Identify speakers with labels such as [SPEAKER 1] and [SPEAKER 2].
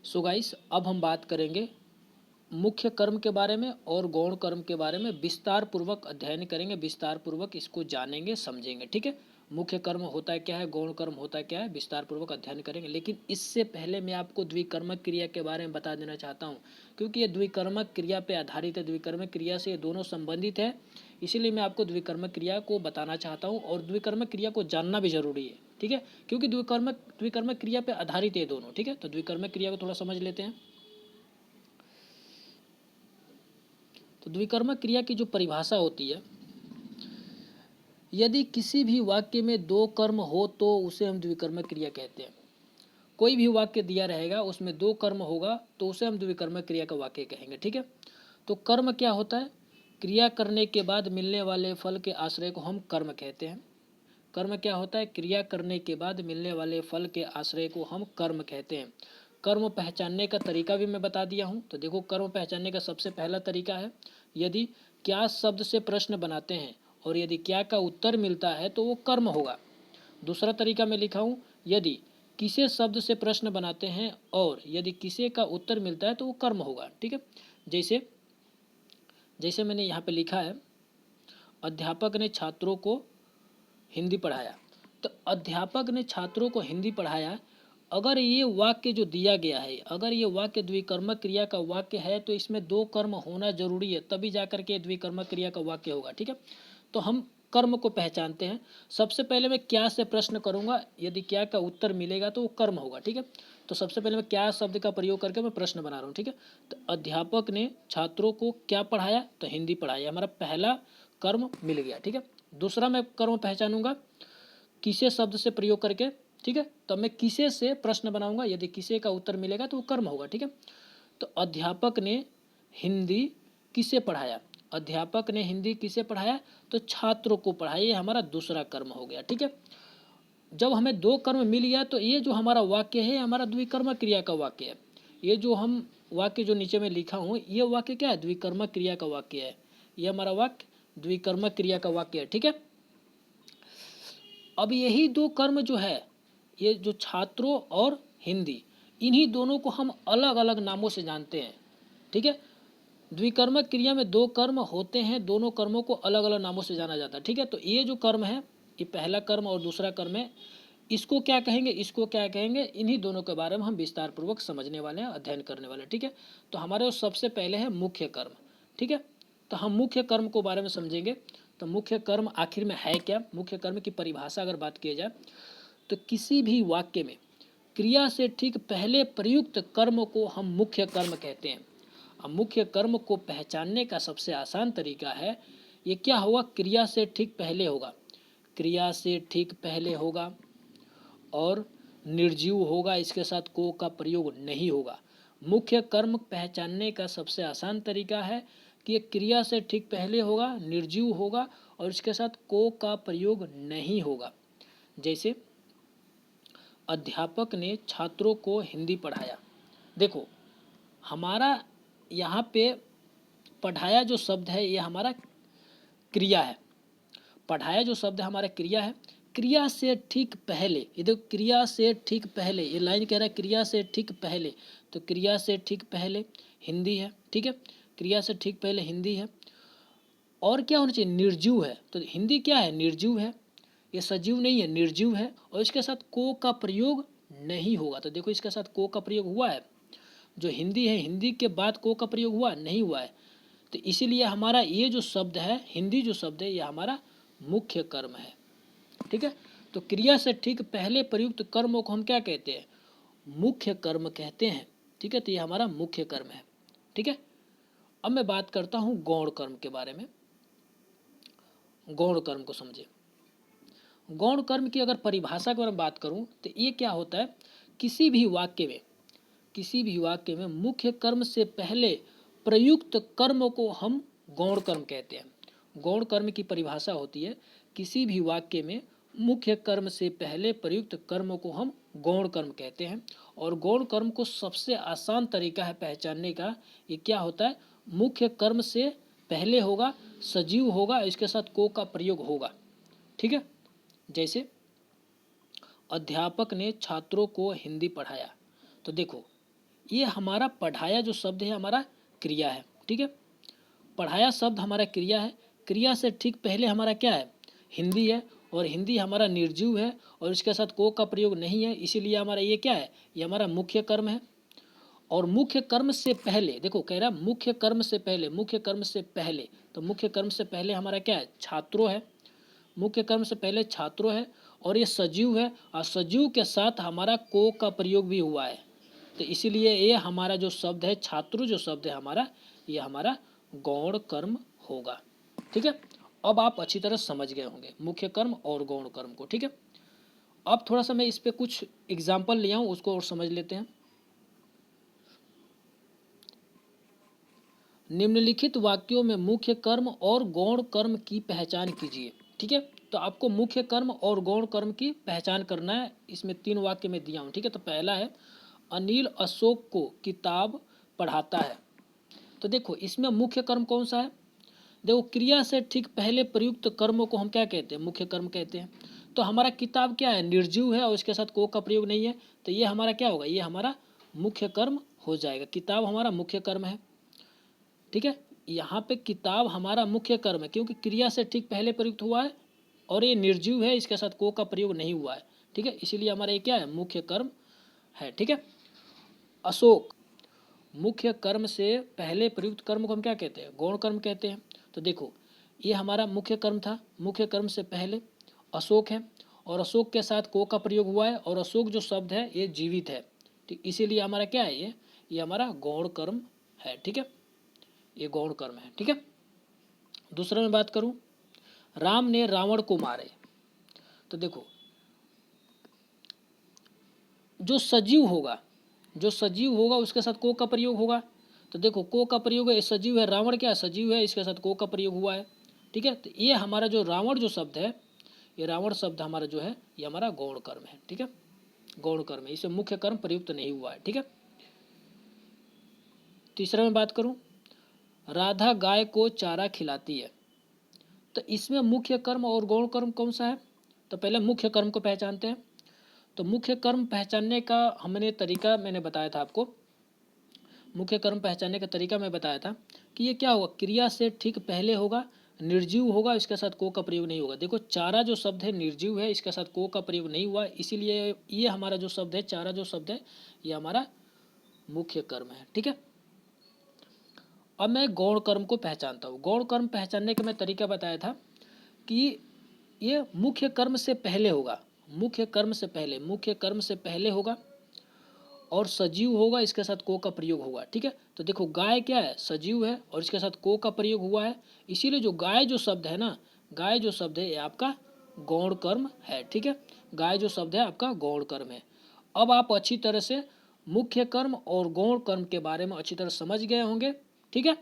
[SPEAKER 1] So guys, अब हम बात करेंगे मुख्य कर्म के बारे में और गौण कर्म के बारे में विस्तार पूर्वक अध्ययन करेंगे, विस्तार पूर्वक इसको जानेंगे, समझेंगे। ठीक है, मुख्य कर्म होता है क्या है, गौण कर्म होता है क्या है, विस्तार पूर्वक अध्ययन करेंगे। लेकिन इससे पहले मैं आपको द्विकर्मक क्रिया के बारे में बता देना चाहता हूँ, क्योंकि ये द्विकर्मक क्रिया पे आधारित है, द्विकर्मक क्रिया से ये दोनों संबंधित है। इसीलिए मैं आपको द्विकर्मक क्रिया को बताना चाहता हूँ और द्विकर्मक क्रिया को जानना भी जरूरी है। ठीक है, क्योंकि द्विकर्मक क्रिया पे आधारित है दोनों। ठीक है, तो द्विकर्मक क्रिया को थोड़ा समझ लेते हैं। तो द्विकर्मक क्रिया की जो परिभाषा होती है, यदि किसी भी वाक्य में दो कर्म हो तो उसे हम द्विकर्मक क्रिया कहते हैं। कोई भी वाक्य दिया रहेगा उसमें दो कर्म होगा तो उसे हम द्विकर्मक क्रिया का वाक्य कहेंगे। ठीक है, तो कर्म क्या होता है? क्रिया करने के बाद मिलने वाले फल के आश्रय को हम कर्म कहते हैं। कर्म क्या होता है? क्रिया करने के बाद मिलने वाले फल के आश्रय को हम कर्म कहते हैं। कर्म पहचानने का तरीका भी मैं बता दिया हूँ। तो देखो, कर्म पहचानने का सबसे पहला तरीका है, यदि क्या शब्द से प्रश्न बनाते हैं और यदि क्या का उत्तर मिलता है तो वो कर्म होगा। दूसरा तरीका मैं लिखा हूँ, यदि किसे शब्द से प्रश्न बनाते हैं और यदि किसे का उत्तर मिलता है तो वो कर्म होगा। ठीक है, जैसे जैसे मैंने यहाँ पे लिखा है, अध्यापक ने छात्रों को हिंदी पढ़ाया। तो अध्यापक ने छात्रों को हिंदी पढ़ाया, अगर ये वाक्य जो दिया गया है, अगर ये वाक्य द्विकर्मक क्रिया का वाक्य है तो इसमें दो कर्म होना जरूरी है, तभी जाकर के द्विकर्मक क्रिया का वाक्य होगा। ठीक है, तो हम कर्म को पहचानते हैं। सबसे पहले मैं क्या से प्रश्न करूंगा, यदि क्या का उत्तर मिलेगा तो वो कर्म होगा। ठीक है, तो सबसे पहले मैं क्या शब्द का प्रयोग करके मैं प्रश्न बना रहा हूँ। ठीक है, तो अध्यापक ने छात्रों को क्या पढ़ाया? तो हिंदी पढ़ाया, हमारा पहला कर्म मिल गया। ठीक है, दूसरा मैं कर्म पहचानूंगा किसे शब्द से प्रयोग करके। ठीक है, तो मैं किसे से प्रश्न बनाऊंगा, यदि किसे का उत्तर मिलेगा तो वो कर्म होगा। ठीक है, तो अध्यापक ने हिंदी किसे पढ़ाया? अध्यापक ने हिंदी किसे पढ़ाया? तो छात्रों को पढ़ाया, ये हमारा दूसरा कर्म हो गया। ठीक है, जब हमें दो कर्म मिल गया तो ये जो हमारा वाक्य है हमारा द्विकर्मक क्रिया का वाक्य है। ये जो हम वाक्य जो नीचे में लिखा हूँ ये वाक्य क्या है? द्विकर्मक क्रिया का वाक्य है। ये हमारा वाक्य द्विकर्मक क्रिया का वाक्य है। ठीक है, अब यही दो कर्म जो है, ये जो छात्रों और हिंदी, इन्हीं दोनों को हम अलग अलग नामों से जानते हैं। ठीक है, द्विकर्मक क्रिया में दो कर्म होते हैं, दोनों कर्मों को अलग अलग नामों से जाना जाता है। ठीक है, तो ये जो कर्म है, ये पहला कर्म और दूसरा कर्म है, इसको क्या कहेंगे, इसको क्या कहेंगे, इन्हीं दोनों के बारे में हम विस्तार पूर्वक समझने वाले हैं, अध्ययन करने वाले हैं। ठीक है, तो हमारे सबसे पहले है मुख्य कर्म। ठीक है, तो हम मुख्य कर्म को बारे में समझेंगे। तो मुख्य कर्म आखिर में है क्या? मुख्य कर्म की परिभाषा अगर बात की जाए तो किसी भी वाक्य में क्रिया से ठीक पहले प्रयुक्त कर्म को हम मुख्य कर्म कहते हैं। अब मुख्य कर्म को पहचानने का सबसे आसान तरीका है, ये क्या होगा? क्रिया से ठीक पहले होगा, क्रिया से ठीक पहले होगा और निर्जीव होगा, इसके साथ को का प्रयोग नहीं होगा। मुख्य कर्म पहचानने का सबसे आसान तरीका है कि ये क्रिया से ठीक पहले होगा, निर्जीव होगा और इसके साथ को का प्रयोग नहीं होगा। जैसे अध्यापक ने छात्रों को हिंदी पढ़ाया। देखो, हमारा यहाँ पे पढ़ाया जो शब्द है ये हमारा क्रिया है। पढ़ाया जो शब्द है हमारा क्रिया है। क्रिया से ठीक पहले, ये देखो, क्रिया से ठीक पहले, ये लाइन कह रहा है क्रिया से ठीक पहले, तो क्रिया से ठीक पहले हिंदी है। ठीक है, क्रिया से ठीक पहले हिंदी है। और क्या होना चाहिए? निर्जीव है। तो हिंदी क्या है? निर्जीव है, ये सजीव नहीं है, निर्जीव है और इसके साथ को का प्रयोग नहीं होगा। तो देखो, इसके साथ को का प्रयोग हुआ है, जो हिंदी है, हिंदी के बाद को का प्रयोग हुआ नहीं हुआ है। तो इसीलिए हमारा ये जो शब्द है, हिंदी जो शब्द है, ये हमारा मुख्य कर्म है। ठीक है, तो क्रिया से ठीक पहले प्रयुक्त कर्मों को हम क्या कहते हैं? मुख्य कर्म कहते हैं। ठीक है, तो ये हमारा मुख्य कर्म है। ठीक है, अब मैं बात करता हूँ गौण कर्म के बारे में। गौण कर्म को समझे। गौण कर्म की अगर परिभाषा की मैं बात करूँ तो ये क्या होता है? किसी भी वाक्य में, किसी भी वाक्य में मुख्य कर्म से पहले प्रयुक्त कर्म को हम गौण कर्म कहते हैं। गौण कर्म की परिभाषा होती है, किसी भी वाक्य में मुख्य कर्म से पहले प्रयुक्त कर्म को हम गौण कर्म कहते हैं। और गौण कर्म को सबसे आसान तरीका है पहचानने का, ये क्या होता है? मुख्य कर्म से पहले होगा, सजीव होगा, इसके साथ को का प्रयोग होगा। ठीक है, जैसे अध्यापक ने छात्रों को हिंदी पढ़ाया। तो देखो, ये हमारा पढ़ाया जो शब्द है हमारा क्रिया है, ठीक है। पढ़ाया शब्द हमारा क्रिया है, क्रिया से ठीक पहले हमारा क्या है, हिंदी है, और हिंदी हमारा निर्जीव है और इसके साथ को का प्रयोग नहीं है, इसीलिए हमारा ये क्या है, ये हमारा मुख्य कर्म है। और मुख्य कर्म से पहले देखो कह रहा मुख्य कर्म से पहले, मुख्य कर्म से पहले, तो मुख्य कर्म से पहले हमारा क्या है, छात्रों है, मुख्य कर्म से पहले छात्रों है, और ये सजीव है, और सजीव के साथ हमारा को का प्रयोग भी हुआ है, तो इसीलिए ये हमारा जो शब्द है छात्र जो शब्द है हमारा, ये हमारा गौण कर्म होगा, ठीक है। अब आप अच्छी तरह समझ गए होंगे मुख्य कर्म और गौण कर्म को, ठीक है। अब थोड़ा सा मैं इस पे कुछ एग्जाम्पल ले आऊँ, उसको और समझ लेते हैं। निम्नलिखित वाक्यों में मुख्य कर्म और गौण कर्म की पहचान कीजिए, ठीक है। तो आपको मुख्य कर्म और गौण कर्म की पहचान करना है, इसमें 3 वाक्य में दिया हूँ, ठीक है। तो पहला है अनिल अशोक को किताब पढ़ाता है। तो देखो इसमें मुख्य कर्म कौन सा है, देखो क्रिया से ठीक पहले प्रयुक्त कर्मों को हम क्या कहते हैं, मुख्य कर्म कहते हैं। तो हमारा किताब क्या है, निर्जीव है और इसके साथ को का प्रयोग नहीं है, तो ये हमारा क्या होगा, ये हमारा मुख्य कर्म हो जाएगा, किताब हमारा मुख्य कर्म है, ठीक है। यहाँ पे किताब हमारा मुख्य कर्म है क्योंकि क्रिया से ठीक पहले प्रयुक्त हुआ है और ये निर्जीव है, इसके साथ को का प्रयोग नहीं हुआ है, ठीक है, इसीलिए हमारा ये क्या है, मुख्य कर्म है, ठीक है। अशोक, मुख्य कर्म से पहले प्रयुक्त कर्म को हम क्या कहते हैं, गौण कर्म कहते हैं। तो देखो ये हमारा मुख्य कर्म था, मुख्य कर्म से पहले अशोक है और अशोक के साथ को का प्रयोग हुआ है, और अशोक जो शब्द है ये जीवित है, ठीक, इसीलिए हमारा क्या है, ये हमारा गौण कर्म है, ठीक है, ये गौण कर्म है, ठीक है। दूसरा मैं बात करूं, राम ने रावण को मारे। तो देखो जो सजीव होगा, जो सजीव होगा उसके साथ को का प्रयोग होगा, तो देखो को का प्रयोग है, सजीव है, रावण क्या है, सजीव है, इसके साथ को का प्रयोग हुआ है, ठीक है। तो ये हमारा जो रावण जो शब्द है, ये रावण शब्द हमारा जो है ये हमारा गौण कर्म है, ठीक है, गौण कर्म है, इसे मुख्य कर्म प्रयुक्त नहीं हुआ है, ठीक है। तीसरा मैं बात करूं, राधा गाय को चारा खिलाती है। तो इसमें मुख्य कर्म और गौण कर्म कौन सा है, तो पहले मुख्य कर्म को पहचानते हैं। तो मुख्य कर्म पहचानने का हमने तरीका मैंने बताया था आपको, मुख्य कर्म पहचानने का तरीका मैं बताया था कि ये क्या होगा, क्रिया से ठीक पहले होगा, निर्जीव होगा, इसके साथ को का प्रयोग नहीं होगा। देखो चारा जो शब्द है निर्जीव है, इसके साथ को का प्रयोग नहीं हुआ, इसीलिए ये हमारा जो शब्द है, चारा जो शब्द है ये हमारा मुख्य कर्म है, ठीक है। अब मैं गौण कर्म को पहचानता हूँ। गौण कर्म पहचानने का मैं तरीका बताया था कि ये मुख्य कर्म से पहले होगा, मुख्य कर्म से पहले, मुख्य कर्म से पहले होगा और सजीव होगा, इसके साथ को का प्रयोग होगा, ठीक है। तो देखो गाय क्या है, सजीव है और इसके साथ को का प्रयोग हुआ है, इसीलिए जो गाय जो शब्द है ना, गाय जो शब्द है ये आपका गौण कर्म है, ठीक है, गाय जो शब्द है आपका गौण कर्म है। अब आप अच्छी तरह से मुख्य कर्म और गौण कर्म के बारे में अच्छी तरह समझ गए होंगे, ठीक है।